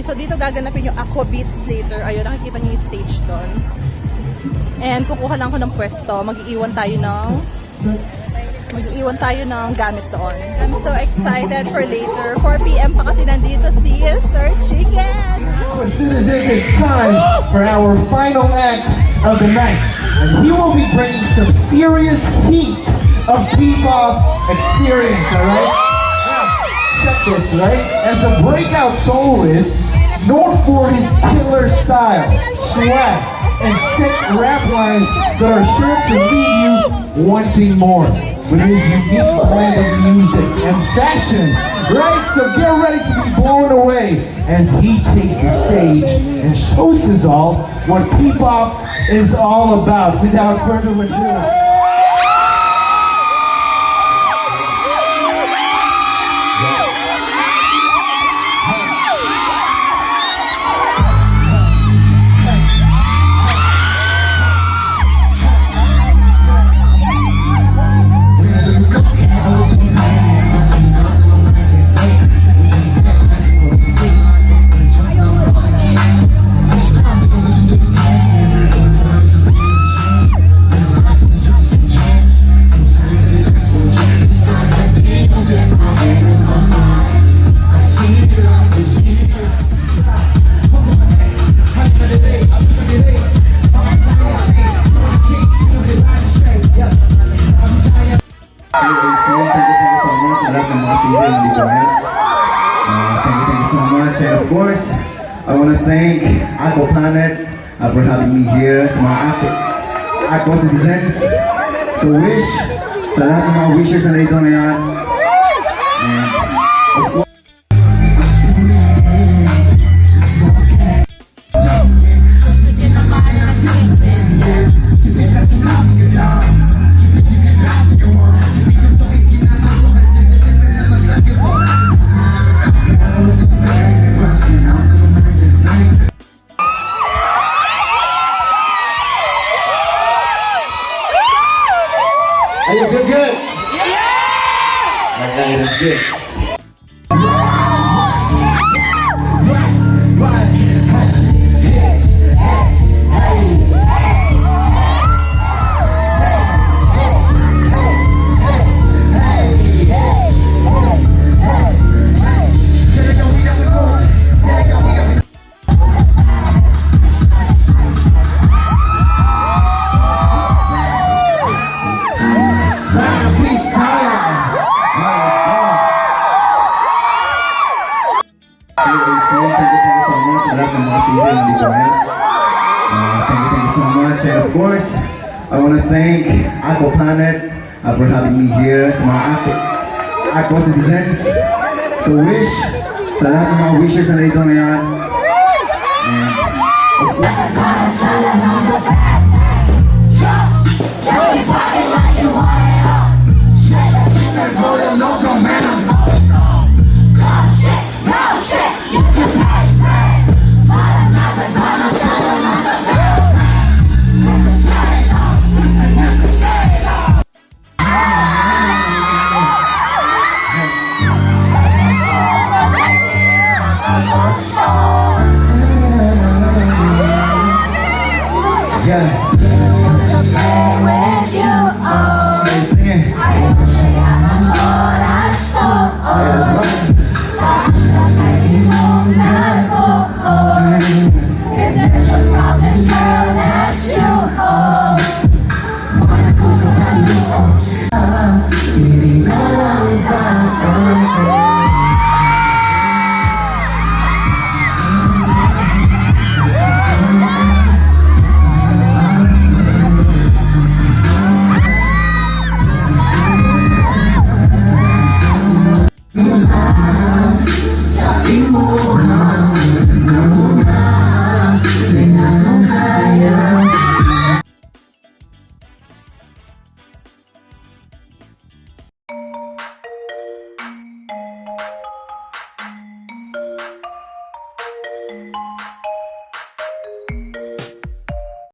So dito gaganapin yung Aquabeats later. Ayun, nakikita niyo yung stage doon. And kukuha lang ko ng pwesto. Mag-iiwan tayo ng gamit doon. I'm so excited for later. 4 PM pa kasi nandito si Sir Chicken. As soon as this, it's time for our final act of the night. And he will be bringing some serious heat of P-pop experience, alright? Now, check this, right? As a breakout soloist, known for his killer style, swag, and sick rap lines that are sure to leave you wanting more. With his unique blend of music and fashion, right? So get ready to be blown away as he takes the stage and shows us all what P-pop is all about. Without further ado. Thank you so much, and of course, I want to thank Aqua Plant for having me here. Sa mga Aqua citizens, so wish, sa lahat ng mga wishers na narito ngayon, and of course, are you feel good? Yeah! Okay, that's good. Thank you so much, and of course, I want to thank Aqua Plant for having me here. Sa mga Aqua citizens, so wish, sa lahat ng mga wishers na narito ngayon, and of course, Sabi mo